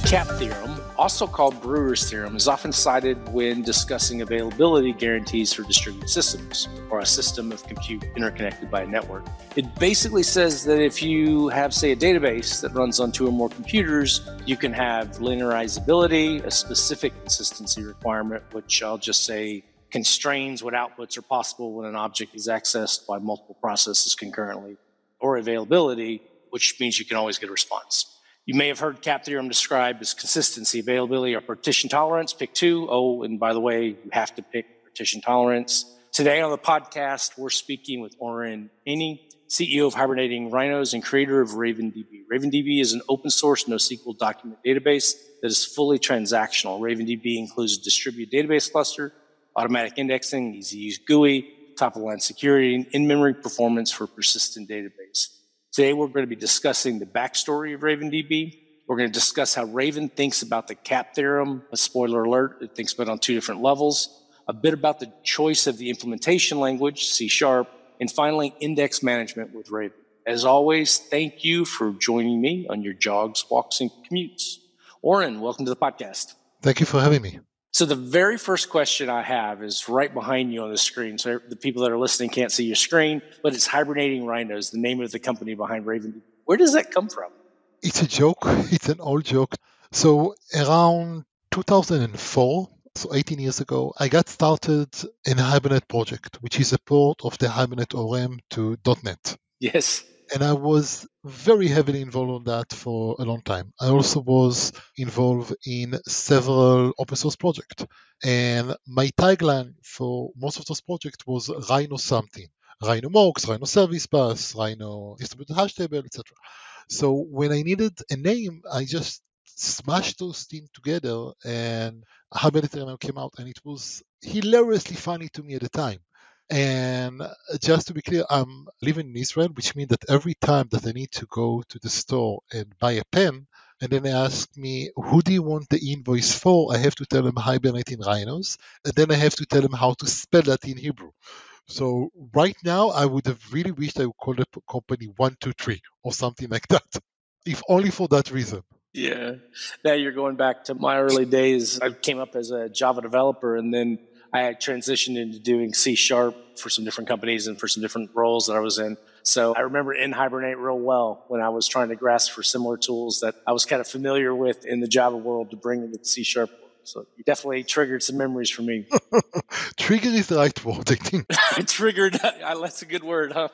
CAP theorem, also called Brewer's theorem, is often cited when discussing availability guarantees for distributed systems or a system of compute interconnected by a network. It basically says that if you have, say, a database that runs on two or more computers, you can have linearizability, a specific consistency requirement, which I'll just say constrains what outputs are possible when an object is accessed by multiple processes concurrently, or availability, which means you can always get a response. You may have heard CAP theorem described as consistency, availability, or partition tolerance. Pick two. Oh, and by the way, you have to pick partition tolerance. Today on the podcast, we're speaking with Oren Eini, CEO of Hibernating Rhinos and creator of RavenDB. RavenDB is an open source NoSQL document database that is fully transactional. RavenDB includes a distributed database cluster, automatic indexing, easy-to-use GUI, top-of-the-line security, and in-memory performance for persistent database. Today, we're going to be discussing the backstory of RavenDB. We're going to discuss how Raven thinks about the CAP theorem. A spoiler alert, it thinks about it on two different levels. A bit about the choice of the implementation language, C#, and finally, index management with Raven. As always, thank you for joining me on your jogs, walks, and commutes. Oren, welcome to the podcast. Thank you for having me. So the very first question I have is right behind you on the screen. So the people that are listening can't see your screen, but it's Hibernating Rhinos, the name of the company behind RavenDB. Where does that come from? It's a joke. It's an old joke. So around 2004, so 18 years ago, I got started in a Hibernate project, which is a port of the Hibernate ORM to .NET. Yes. And I was very heavily involved on that for a long time. I also was involved in several open source projects. And my tagline for most of those projects was Rhino something. Rhino mocks, Rhino service bus, Rhino distributed hash table, etc. So when I needed a name, I just smashed those things together and Hibernate came out, and it was hilariously funny to me at the time. And just to be clear, I'm living in Israel, which means that every time that I need to go to the store and buy a pen, and then they ask me, who do you want the invoice for? I have to tell them Hibernating Rhinos, and then I have to tell them how to spell that in Hebrew. So right now, I would have really wished I would call the company 123 or something like that, if only for that reason. Yeah. Now you're going back to my early days. I came up as a Java developer, and then I had transitioned into doing C# for some different companies and for some different roles that I was in. So I remember in Hibernate real well when I was trying to grasp for similar tools that I was kind of familiar with in the Java world to bring into the C#. So you definitely triggered some memories for me. Trigger is the right word, I think. Triggered, that's a good word, huh?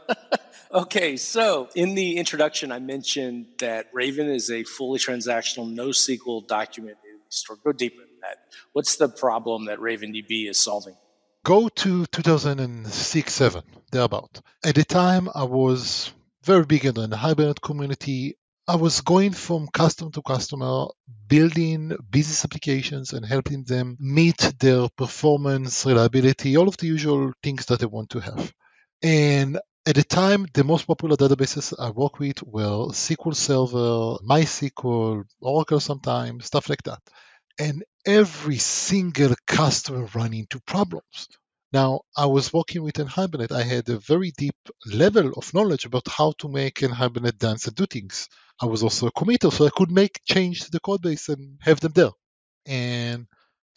Okay, so in the introduction, I mentioned that Raven is a fully transactional NoSQL document store. Go deeper into that. What's the problem that RavenDB is solving? Go to 2006-07, thereabout. At the time, I was very big in the Hibernate community. I was going from customer to customer, building business applications and helping them meet their performance, reliability, all of the usual things that they want to have. And at the time, the most popular databases I work with were SQL Server, MySQL, Oracle sometimes, stuff like that. And every single customer ran into problems. Now, I was working with Hibernate. I had a very deep level of knowledge about how to make Hibernate dance and do things. I was also a committer, so I could make change to the code base and have them there. And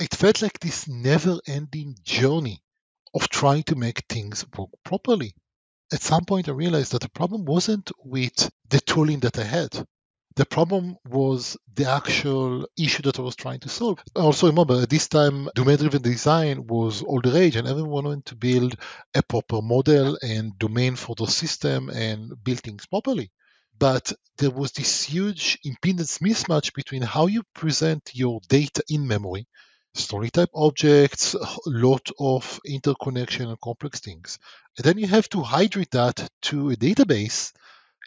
it felt like this never-ending journey of trying to make things work properly. At some point, I realized that the problem wasn't with the tooling that I had. The problem was the actual issue that I was trying to solve. Also, remember, at this time, domain-driven design was all the rage, and everyone wanted to build a proper model and domain for the system and build things properly. But there was this huge impedance mismatch between how you present your data in memory, story type objects, a lot of interconnection and complex things. And then you have to hydrate that to a database.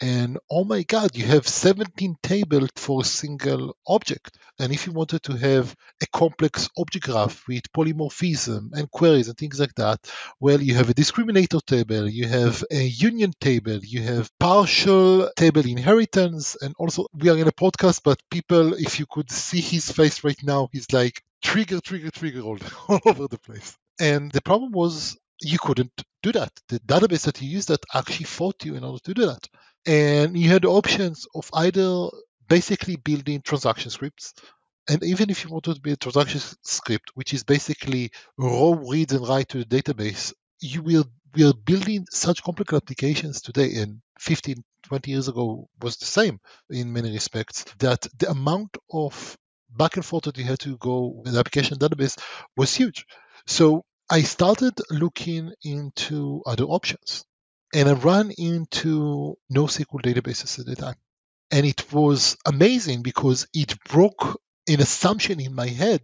And oh my God, you have 17 tables for a single object. And if you wanted to have a complex object graph with polymorphism and queries and things like that, well, you have a discriminator table, you have a union table, you have partial table inheritance. And also, we are in a podcast, but people, if you could see his face right now, he's like, trigger all over the place. And the problem was you couldn't do that. The database that you used that actually fought you in order to do that. And you had options of either basically building transaction scripts And even if you want to build a transaction script, which is basically raw read and write to the database, we are building such complex applications today, and 15, 20 years ago was the same in many respects, that the amount of back and forth that you had to go with the application database was huge. So I started looking into other options, and I ran into NoSQL databases at the time. And it was amazing because it broke an assumption in my head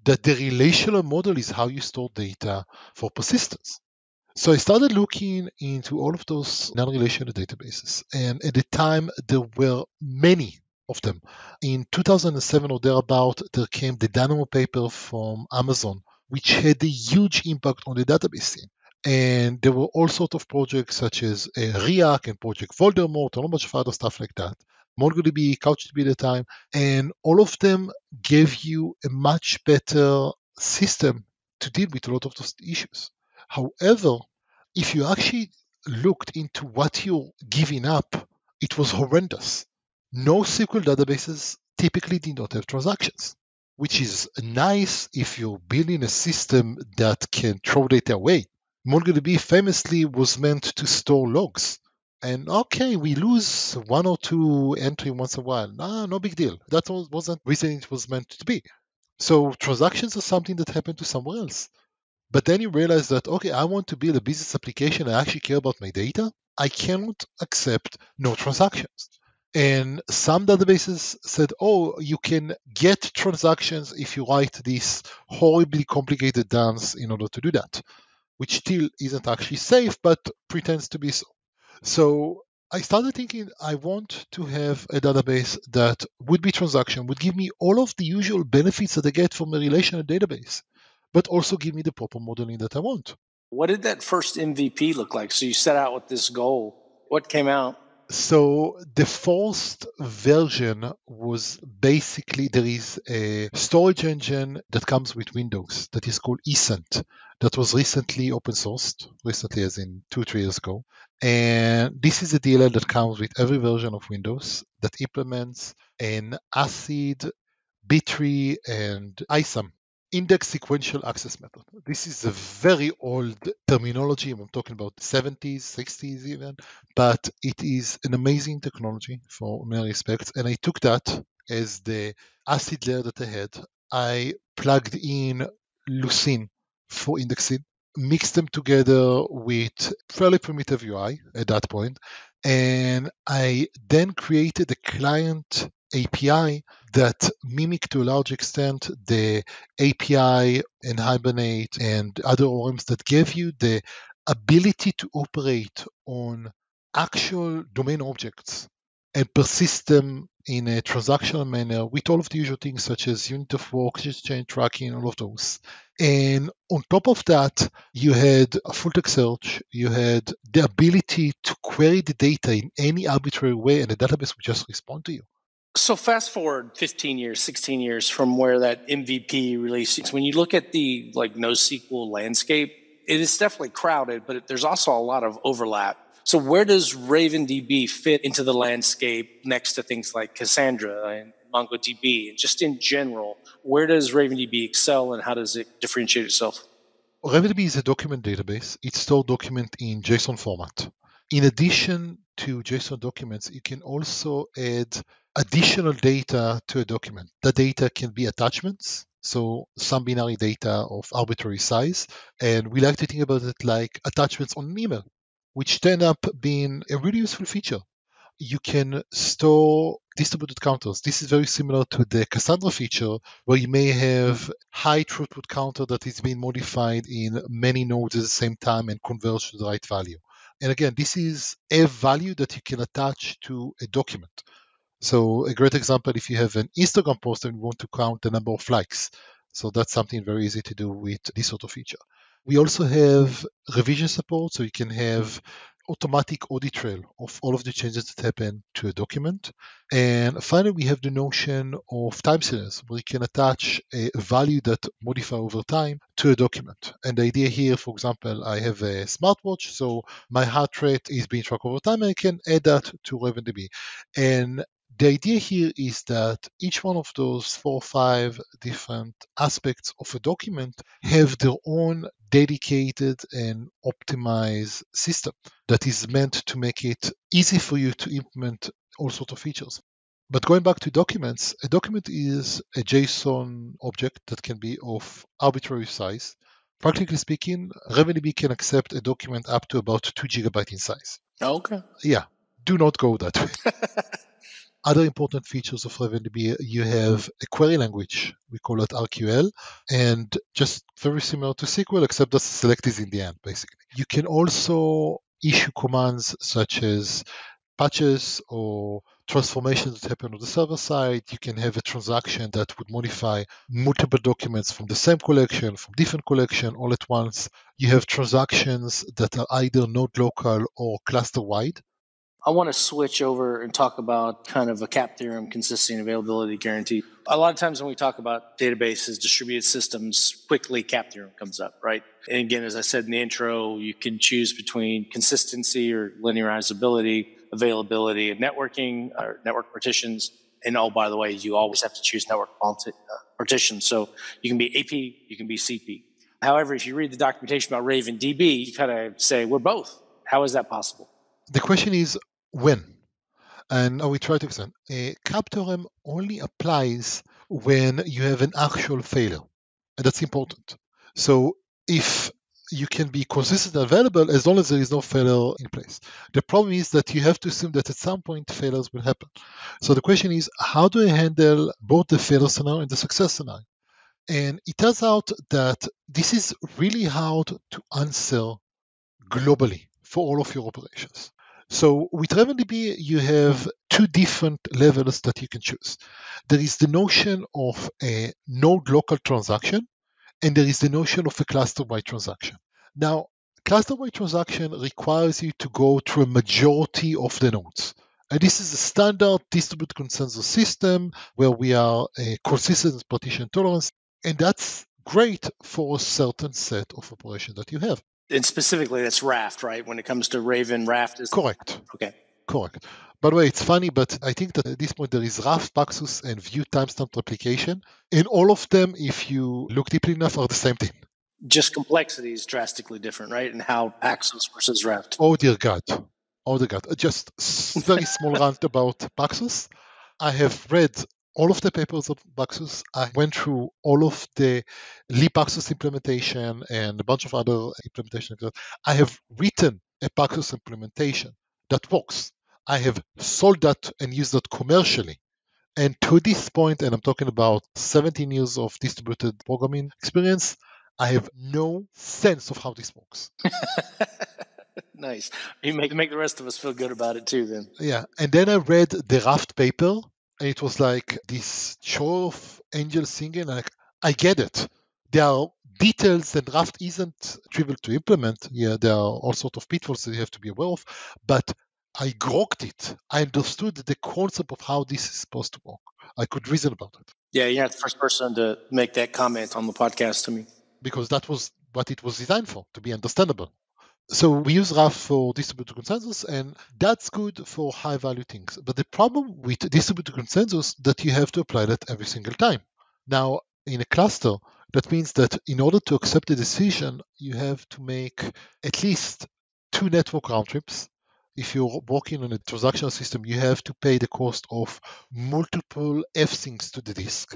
that the relational model is how you store data for persistence. So I started looking into all of those non-relational databases. And at the time, there were many of them. In 2007 or thereabout, there came the Dynamo paper from Amazon, which had a huge impact on the database scene. And there were all sorts of projects such as React and Project Voldemort and a bunch of other stuff like that. MongoDB, CouchDB at the time, and all of them gave you a much better system to deal with a lot of those issues. However, if you actually looked into what you're giving up, it was horrendous. NoSQL databases typically did not have transactions, which is nice if you're building a system that can throw data away. MongoDB famously was meant to store logs. And okay, we lose one or two entry once in a while. No big deal. That wasn't the reason it was meant to be. So transactions are something that happened to someone else. But then you realize that, okay, I want to build a business application. I actually care about my data. I cannot accept no transactions. And some databases said, oh, you can get transactions if you write this horribly complicated dance in order to do that, which still isn't actually safe, but pretends to be so. So I started thinking I want to have a database that would be transaction, would give me all of the usual benefits that I get from a relational database, but also give me the proper modeling that I want. What did that first MVP look like? So you set out with this goal. What came out? So the first version was basically there is a storage engine that comes with Windows that is called eSent that was recently open sourced, recently as in 2-3 years ago. And this is a DLL that comes with every version of Windows that implements an ACID, B-tree, and ISAM index sequential access method. This is a very old terminology. I'm talking about 70s, 60s even, but it is an amazing technology for many respects. And I took that as the ACID layer that I had. I plugged in Lucene for indexing, mixed them together with fairly primitive UI at that point, and I then created a client API that mimic to a large extent the API and Hibernate and other ORMs that give you the ability to operate on actual domain objects and persist them in a transactional manner with all of the usual things such as unit of work, chain tracking, all of those. And on top of that, you had a full text search, you had the ability to query the data in any arbitrary way, and the database would just respond to you. So fast forward 15 years, 16 years from where that MVP release, when you look at the NoSQL landscape, it is definitely crowded, but there's also a lot of overlap. So where does RavenDB fit into the landscape next to things like Cassandra and MongoDB? And just in general, where does RavenDB excel and how does it differentiate itself? RavenDB is a document database. It stores documents in JSON format. In addition to JSON documents, you can also add additional data to a document. The data can be attachments, so some binary data of arbitrary size. And we like to think about it like attachments on an email, which end up being a really useful feature. You can store distributed counters. This is very similar to the Cassandra feature, where you may have high throughput counter that is being modified in many nodes at the same time and converge to the right value. And again, this is a value that you can attach to a document. So a great example, if you have an Instagram post and you want to count the number of likes. So that's something very easy to do with this sort of feature. We also have revision support, so you can have automatic audit trail of all of the changes that happen to a document. And finally, we have the notion of time series, where you can attach a value that modify over time to a document. And the idea here, for example, I have a smartwatch, so my heart rate is being tracked over time, and I can add that to RavenDB. And The idea here is that each one of those 4 or 5 different aspects of a document have their own dedicated and optimized system that is meant to make it easy for you to implement all sorts of features. But going back to documents, a document is a JSON object that can be of arbitrary size. Practically speaking, RavenDB can accept a document up to about 2 gigabytes in size. Okay. Yeah, do not go that way. Other important features of RavenDB, you have a query language. We call it RQL, and just very similar to SQL, except that select is in the end, basically. You can also issue commands such as patches or transformations that happen on the server side. You can have a transaction that would modify multiple documents from the same collection, from different collection all at once. You have transactions that are either node local or cluster wide. I want to switch over and talk about kind of a CAP theorem, consistent availability guarantee. A lot of times when we talk about databases, distributed systems, quickly CAP theorem comes up, right? And again, as I said in the intro, you can choose between consistency or linearizability, availability, and networking or network partitions. And oh, by the way, you always have to choose network partitions. So you can be AP, you can be CP. However, if you read the documentation about RavenDB, you kind of say, we're both. How is that possible? The question is when? And we try to explain. A CAP theorem only applies when you have an actual failure. And that's important. So if you can be consistent and available as long as there is no failure in place. The problem is that you have to assume that at some point failures will happen. So the question is, how do I handle both the failure scenario and the success scenario? And it turns out that this is really hard to answer globally for all of your operations. So with RavenDB, you have 2 different levels that you can choose. There is the notion of a node local transaction, and there is the notion of a cluster-wide transaction. Now, cluster-wide transaction requires you to go through a majority of the nodes. And this is a standard distributed consensus system where we are consistent partition tolerance, and that's great for a certain set of operations that you have. And specifically, that's Raft, right? When it comes to Raven, Raft is... Correct. Okay. Correct. By the way, it's funny, but I think that at this point there is Raft, Paxos, and View timestamp replication. And all of them, if you look deeply enough, are the same thing. Just complexity is drastically different, right? And how Paxos versus Raft. Oh, dear God. Oh, dear God. Just very small rant about Paxos. I have read all of the papers of Paxos. I went through all of the libpaxos implementation and a bunch of other implementations. I have written a Paxos implementation that works. I have sold that and used that commercially. And to this point, and I'm talking about 17 years of distributed programming experience, I have no sense of how this works. Nice. You make the rest of us feel good about it too, then. Yeah. And then I read the Raft paper, and it was like this show of angels singing. Like, I get it. There are details, and Raft isn't trivial to implement. Yeah, there are all sorts of pitfalls that you have to be aware of. But I grokked it. I understood the concept of how this is supposed to work. I could reason about it. Yeah, you're not the first person to make that comment on the podcast to me. Because that was what it was designed for, to be understandable. So we use Raft for distributed consensus, and that's good for high-value things. But the problem with distributed consensus that you have to apply that every single time. Now, in a cluster, that means that in order to accept a decision, you have to make at least 2 network round trips. If you're working on a transactional system, you have to pay the cost of multiple fsyncs to the disk,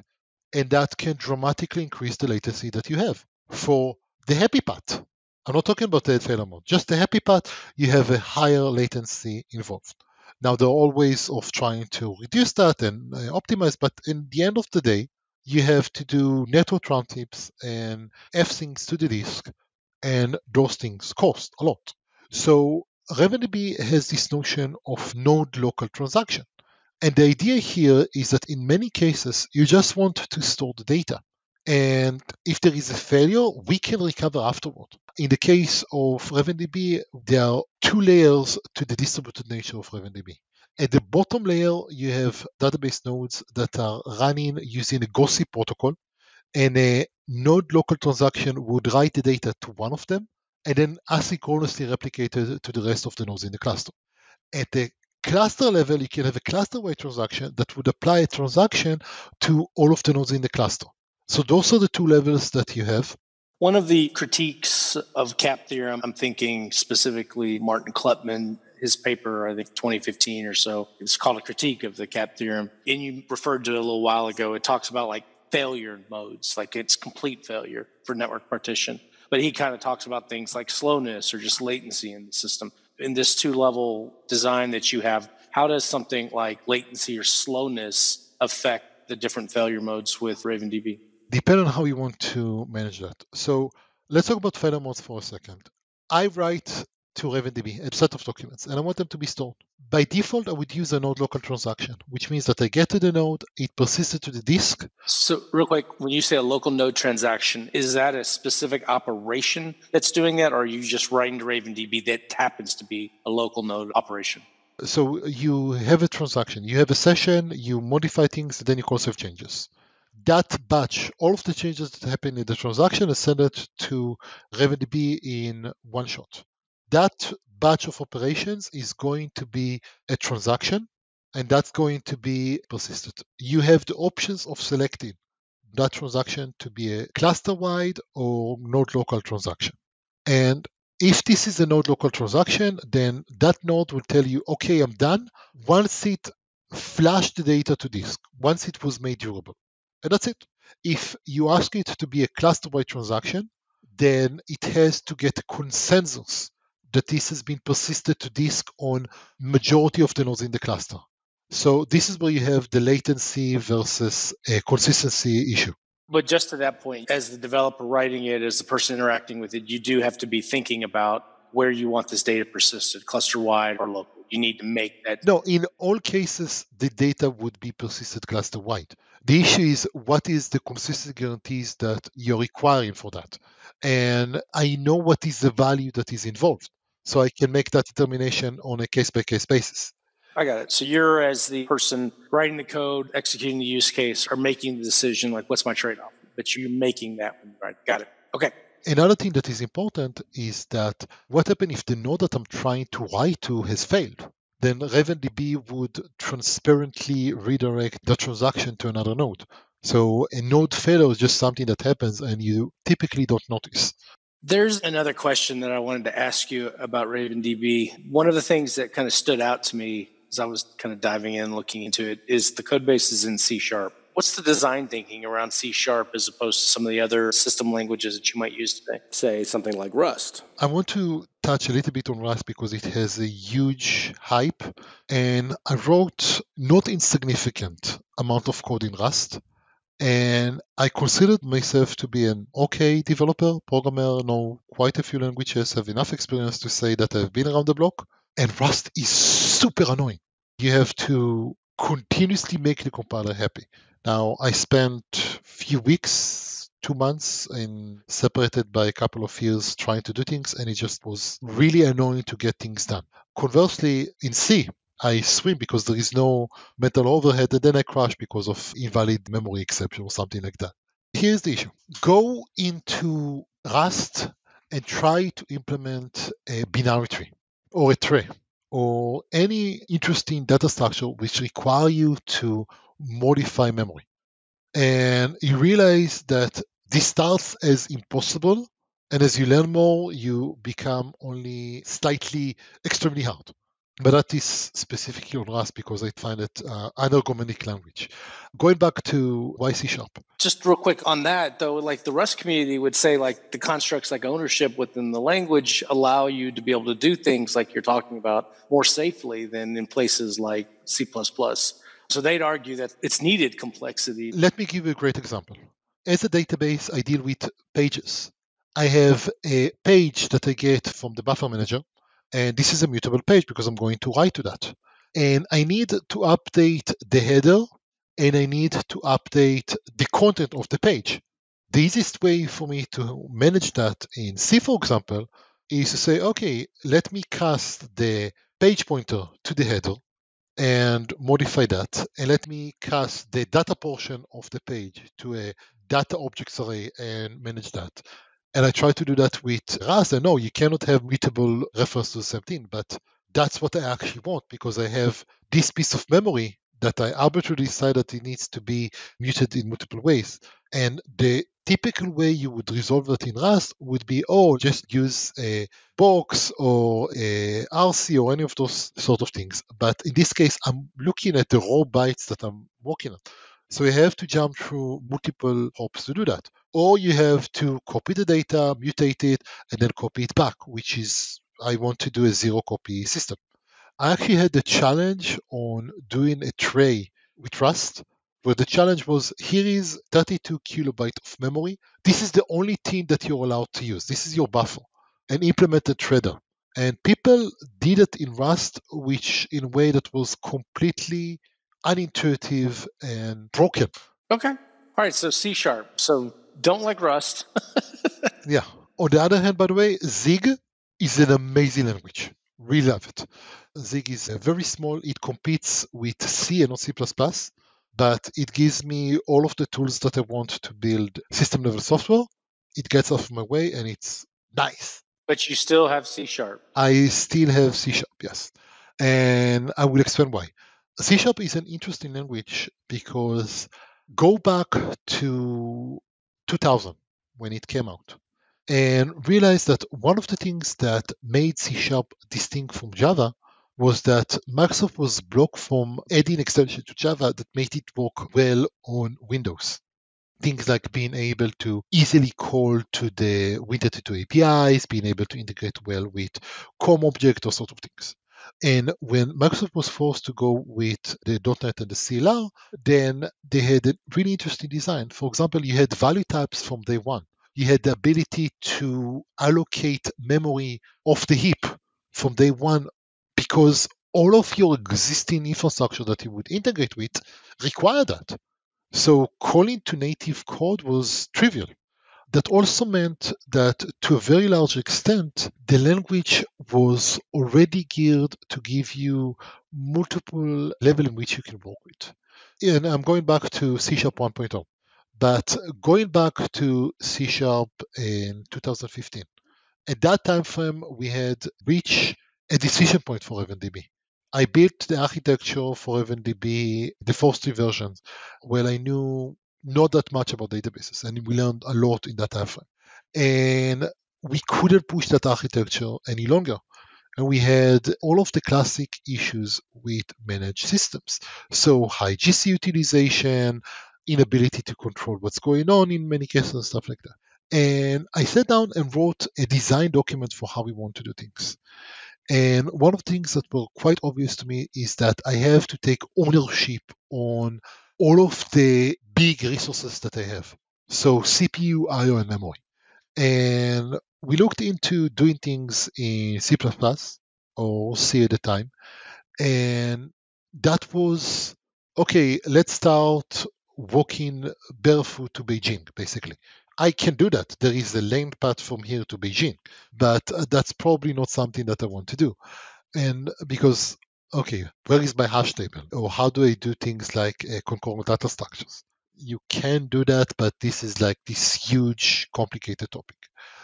and that can dramatically increase the latency that you have. For the happy part, I'm not talking about the failure mode, just the happy part, you have a higher latency involved. Now, there are all ways of trying to reduce that and optimize, but in the end of the day, you have to do network round trips and fsyncs to the disk, and those things cost a lot. So RavenDB has this notion of node local transaction. And the idea here is that in many cases, you just want to store the data. And if there is a failure, we can recover afterward. In the case of RavenDB, there are 2 layers to the distributed nature of RavenDB. At the bottom layer, you have database nodes that are running using a gossip protocol, and a node local transaction would write the data to one of them and then asynchronously replicate it to the rest of the nodes in the cluster. At the cluster level, you can have a cluster-wide transaction that would apply a transaction to all of the nodes in the cluster. So those are the two levels that you have. One of the critiques of CAP theorem, I'm thinking specifically Martin Kleppman, his paper, I think 2015 or so, it's called a critique of the CAP theorem. And you referred to it a little while ago. It talks about like failure modes, like it's complete failure for network partition. But he kind of talks about things like slowness or just latency in the system. In this two-level design that you have, how does something like latency or slowness affect the different failure modes with RavenDB? Depending on how you want to manage that. So let's talk about failure modes for a second. I write to RavenDB a set of documents, and I want them to be stored. By default, I would use a node local transaction, which means that I get to the node, it persisted to the disk. So real quick, when you say a local node transaction, is that a specific operation that's doing that, or are you just writing to RavenDB that happens to be a local node operation? So you have a transaction, you have a session, you modify things, then you call save changes. That batch, all of the changes that happen in the transaction, is sent to RavenDB in one shot. That batch of operations is going to be a transaction, and that's going to be persisted. You have the options of selecting that transaction to be a cluster-wide or node local transaction. And if this is a node local transaction, then that node will tell you, okay, I'm done. Once it flashed the data to disk, once it was made durable. And that's it. If you ask it to be a cluster-wide transaction, then it has to get a consensus that this has been persisted to disk on majority of the nodes in the cluster. So this is where you have the latency versus a consistency issue. But just to that point, as the developer writing it, as the person interacting with it, you do have to be thinking about where you want this data persisted, cluster-wide or local. You need to make that. No, in all cases, the data would be persisted cluster-wide. The issue is what is the consistency guarantees that you're requiring for that. And I know what is the value that is involved. So I can make that determination on a case-by-case basis. I got it. So you're, as the person writing the code, executing the use case, or making the decision, like, what's my trade-off? But you're making that one, right? Got it. Okay. Another thing that is important is that what happens if the node that I'm trying to write to has failed? Then RavenDB would transparently redirect the transaction to another node. So a node failure is just something that happens and you typically don't notice. There's another question that I wanted to ask you about RavenDB. One of the things that kind of stood out to me as I was kind of diving in, looking into it, is the code base is in C#. What's the design thinking around C# as opposed to some of the other system languages that you might use today? Say something like Rust. I want to touch a little bit on Rust because it has a huge hype, and I wrote not insignificant amount of code in Rust, and I considered myself to be an okay developer, programmer, know quite a few languages, have enough experience to say that I've been around the block, and Rust is super annoying. You have to continuously make the compiler happy. Now, I spent a few weeks, 2 months, and separated by a couple of years trying to do things, and it just was really annoying to get things done. Conversely, in C, I swim because there is no mental overhead, and then I crash because of invalid memory exception or something like that. Here's the issue. Go into Rust and try to implement a binary tree or a tray or any interesting data structure which require you to modify memory. And you realize that this starts as impossible, and as you learn more, you become only slightly extremely hard. But that is specifically on Rust because I find it an ergonomic language. Going back to why C#. Just real quick on that, though, like the Rust community would say, like the constructs like ownership within the language allow you to be able to do things like you're talking about more safely than in places like C++. So they'd argue that it's needed complexity. Let me give you a great example. As a database, I deal with pages. I have a page that I get from the buffer manager, and this is a mutable page because I'm going to write to that. And I need to update the header, and I need to update the content of the page. The easiest way for me to manage that in C, for example, is to say, okay, let me cast the page pointer to the header and modify that. And let me cast the data portion of the page to a data objects array and manage that. And I try to do that with Rust. And no, you cannot have mutable reference to the same thing, but that's what I actually want because I have this piece of memory that I arbitrarily decide that it needs to be muted in multiple ways. And the typical way you would resolve that in Rust would be, just use a box or a RC or any of those sort of things. But in this case, I'm looking at the raw bytes that I'm working on. So you have to jump through multiple hops to do that. Or you have to copy the data, mutate it, and then copy it back, which is I want to do a zero copy system. I actually had the challenge on doing a tray with Rust, where the challenge was here is 32 kilobyte of memory. This is the only thing that you're allowed to use. This is your buffer, and implement a threader. And people did it in Rust, which in a way that was completely unintuitive and broken. Okay. All right. So C#. So don't like Rust. Yeah. On the other hand, by the way, Zig is an amazing language. We love it. Zig is very small. It competes with C and not C++, but it gives me all of the tools that I want to build system level software. It gets off my way and it's nice. But you still have C#. I still have C#, yes. And I will explain why. C# is an interesting language because go back to 2000 when it came out and realize that one of the things that made C# distinct from Java was that Microsoft was blocked from adding extension to Java that made it work well on Windows. Things like being able to easily call to the Win32 APIs, being able to integrate well with COM object or sort of things. And when Microsoft was forced to go with the .NET and the CLR, then they had a really interesting design. For example, you had value types from day one. You had the ability to allocate memory off the heap from day one because all of your existing infrastructure that you would integrate with require that. So calling to native code was trivial. That also meant that to a very large extent, the language was already geared to give you multiple levels in which you can work with. And I'm going back to C# 1.0, but going back to C# in 2015, at that time frame, we had reached a decision point for RavenDB. I built the architecture for RavenDB, the first three versions, where I knew not that much about databases, and we learned a lot in that time frame. And we couldn't push that architecture any longer. And we had all of the classic issues with managed systems. So high GC utilization, inability to control what's going on in many cases, and stuff like that. And I sat down and wrote a design document for how we want to do things. And one of the things that were quite obvious to me is that I have to take ownership on all of the big resources that I have. So CPU, IO, and memory. And we looked into doing things in C++ or C at the time. And that was, okay, let's start walking barefoot to Beijing, basically. I can do that. There is a lane path from here to Beijing, but that's probably not something that I want to do. And because, okay, where is my hash table? Or how do I do things like concurrent data structures? You can do that, but this is like this huge, complicated topic.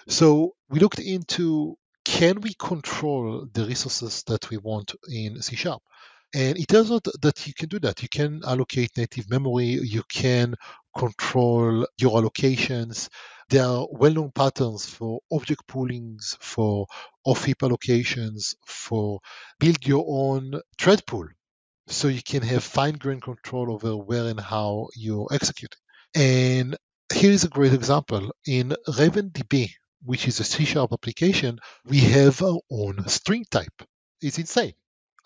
So we looked into, can we control the resources that we want in C#? And it turns out that you can do that. You can allocate native memory. You can control your allocations. There are well-known patterns for object poolings, for off-heap allocations, for build your own thread pool. So you can have fine-grained control over where and how you're executing. And here is a great example. In RavenDB, which is a C# application, we have our own string type. It's insane.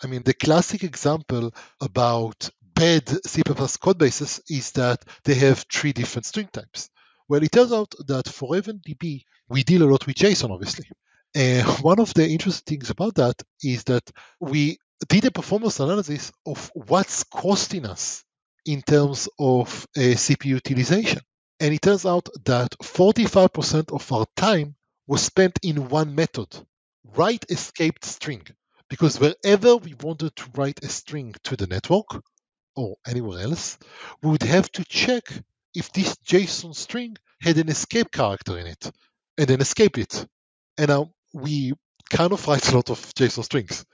I mean, the classic example about bad C++ code bases is that they have three different string types. Well, it turns out that for RavenDB, we deal a lot with JSON, obviously. And one of the interesting things about that is that we did a performance analysis of what's costing us in terms of CPU utilization. And it turns out that 45% of our time was spent in one method, write escaped string. Because wherever we wanted to write a string to the network or anywhere else, we would have to check if this JSON string had an escape character in it and then escape it. And now we kind of write a lot of JSON strings.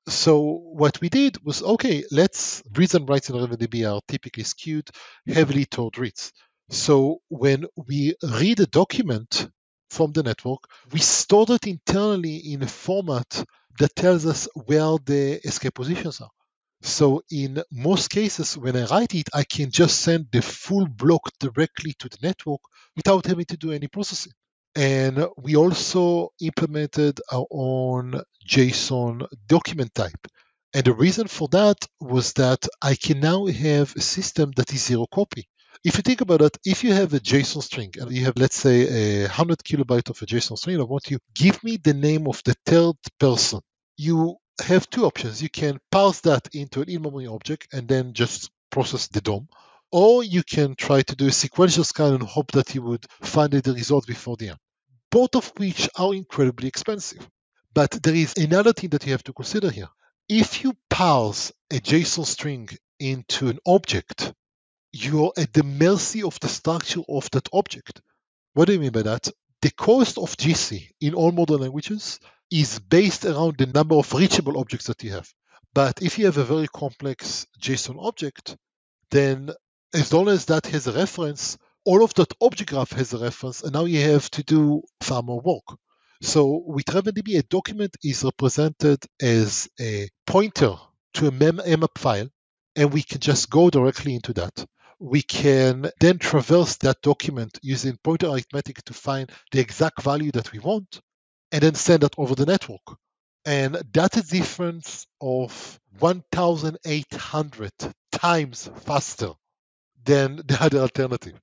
So what we did was, okay, reads and writes in RavenDB are typically skewed heavily toward reads. So when we read a document from the network, we store it internally in a format that tells us where the escape positions are. So in most cases, when I write it, I can just send the full block directly to the network without having to do any processing. And we also implemented our own JSON document type. And the reason for that was that I can now have a system that is zero copy. If you think about it, if you have a JSON string and you have, let's say, 100 kilobyte of a JSON string, I want you give me the name of the third person. You have two options. You can parse that into an in-memory object and then just process the DOM, or you can try to do a sequential scan and hope that you would find the result before the end, both of which are incredibly expensive. But there is another thing that you have to consider here. If you parse a JSON string into an object, you are at the mercy of the structure of that object. What do you mean by that? The cost of GC in all modern languages is based around the number of reachable objects that you have. But if you have a very complex JSON object, then as long as that has a reference, all of that object graph has a reference, and now you have to do far more work. So with RavenDB, a document is represented as a pointer to a mmap file, and we can just go directly into that. We can then traverse that document using pointer arithmetic to find the exact value that we want, and then send that over the network. And that's a difference of 1,800 times faster than the other alternative.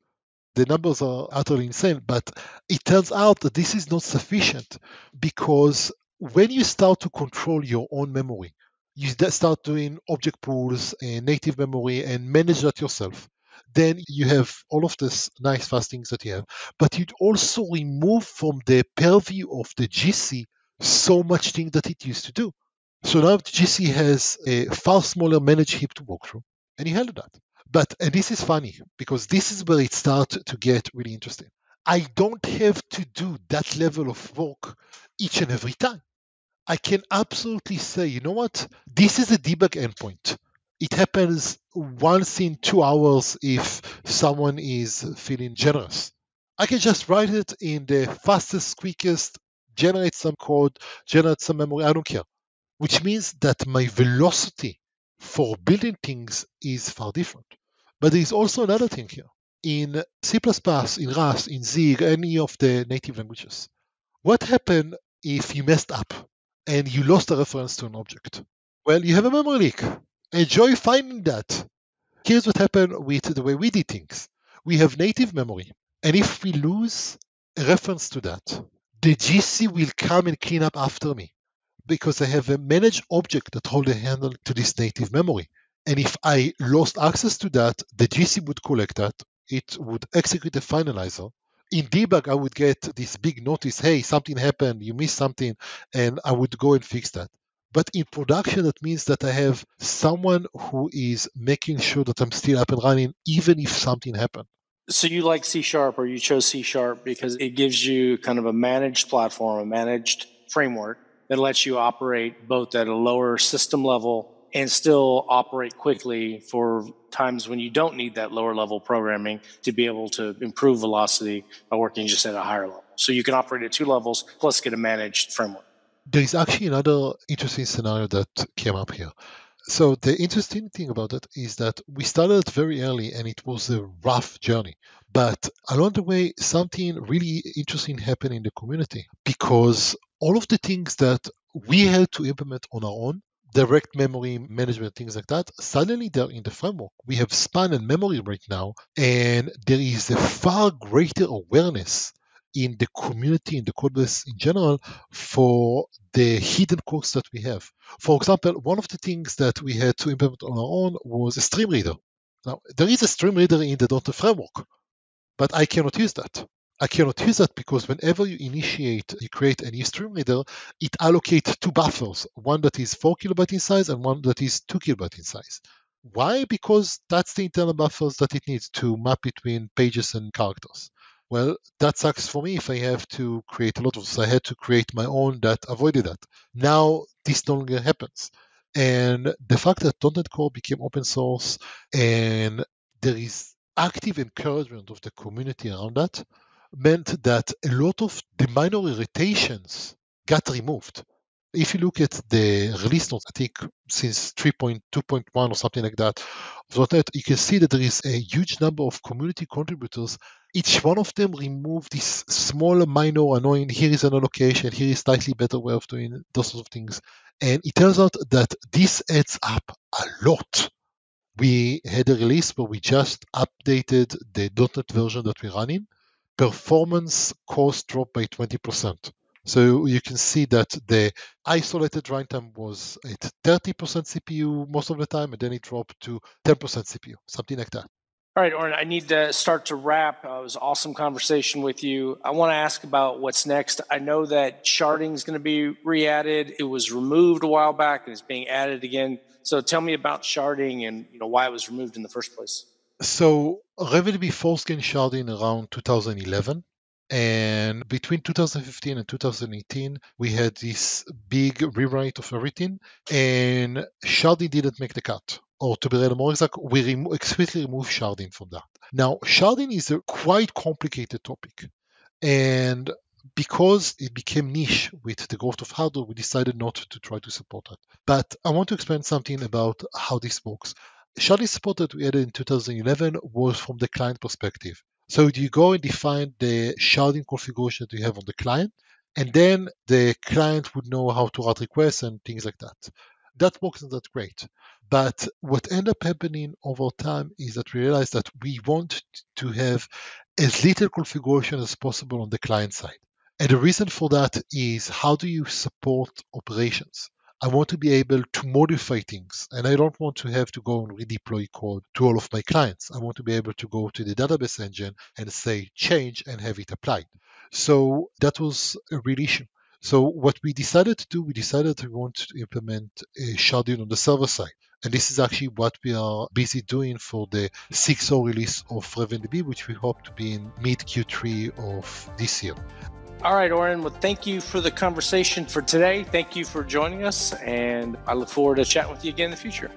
The numbers are utterly insane, but it turns out that this is not sufficient, because when you start to control your own memory, you start doing object pools and native memory and manage that yourself, then you have all of this nice fast things that you have, but you'd also remove from the purview of the GC so much thing that it used to do. So now GC has a far smaller managed heap to work through, and you handle that. But, and this is funny, because this is where it starts to get really interesting. I don't have to do that level of work each and every time. I can absolutely say, you know what? This is a debug endpoint. It happens once in 2 hours if someone is feeling generous. I can just write it in the fastest, quickest, generate some code, generate some memory, I don't care. Which means that my velocity for building things is far different. But there is also another thing here. In C++, in Rust, in Zig, any of the native languages, what happened if you messed up and you lost a reference to an object? Well, you have a memory leak. Enjoy finding that. Here's what happened with the way we did things. We have native memory, and if we lose a reference to that, the GC will come and clean up after me, because I have a managed object that holds a handle to this native memory. And if I lost access to that, the GC would collect that. It would execute a finalizer. In debug, I would get this big notice, hey, something happened, you missed something, and I would go and fix that. But in production, that means that I have someone who is making sure that I'm still up and running, even if something happened. So you like C#, or you chose C# because it gives you kind of a managed platform, a managed framework that lets you operate both at a lower system level and still operate quickly for times when you don't need that lower level programming to be able to improve velocity by working just at a higher level. So you can operate at 2 levels plus get a managed framework. There is actually another interesting scenario that came up here. So the interesting thing about it is that we started very early and it was a rough journey. But along the way, something really interesting happened in the community, because all of the things that we had to implement on our own, direct memory management, things like that, suddenly they're in the framework. We have span and memory right now, and there is a far greater awareness in the community, in the codebase in general, for the hidden costs that we have. For example, one of the things that we had to implement on our own was a stream reader. Now, there is a stream reader in the .NET framework, but I cannot use that. I cannot use that because whenever you create a new stream reader, it allocates two buffers, one that is 4 kilobyte in size and one that is 2 kilobyte in size. Why? Because that's the internal buffers that it needs to map between pages and characters. Well, that sucks for me if I have to create a lot of this. I had to create my own that avoided that. Now, this no longer happens. And the fact that .NET Core became open source and there is active encouragement of the community around that meant that a lot of the minor irritations got removed. If you look at the release notes, I think since 3.2.1 or something like that, of .NET, you can see that there is a huge number of community contributors. Each one of them removed this small, minor, annoying, here is an allocation, here is slightly better way of doing those sorts of things. And it turns out that this adds up a lot. We had a release where we just updated the .NET version that we're running. Performance cost dropped by 20%. So you can see that the isolated runtime was at 30% CPU most of the time, and then it dropped to 10% CPU, something like that. All right, Oren, I need to start to wrap. It was an awesome conversation with you. I want to ask about what's next. I know that sharding is going to be re-added. It was removed a while back and it's being added again. So tell me about sharding and why it was removed in the first place. So RavenDB first gained sharding around 2011. And between 2015 and 2018, we had this big rewrite of everything, and sharding didn't make the cut. Or to be really more exact, we explicitly removed sharding from that. Now, sharding is a quite complicated topic. And because it became niche with the growth of hardware, we decided not to try to support that. But I want to explain something about how this works. Sharding support that we added in 2011 was from the client perspective. So you go and define the sharding configuration that you have on the client, and then the client would know how to route requests and things like that. That works not that great. But what ended up happening over time is that we realized that we want to have as little configuration as possible on the client side. And the reason for that is how do you support operations? I want to be able to modify things, and I don't want to have to go and redeploy code to all of my clients. I want to be able to go to the database engine and say change and have it applied. So that was a real issue. So what we decided to do, we decided we want to implement a sharding on the server side. And this is actually what we are busy doing for the 6.0 release of RavenDB, which we hope to be in mid Q3 of this year. All right, Oren. Well, thank you for the conversation for today. Thank you for joining us, and I look forward to chatting with you again in the future.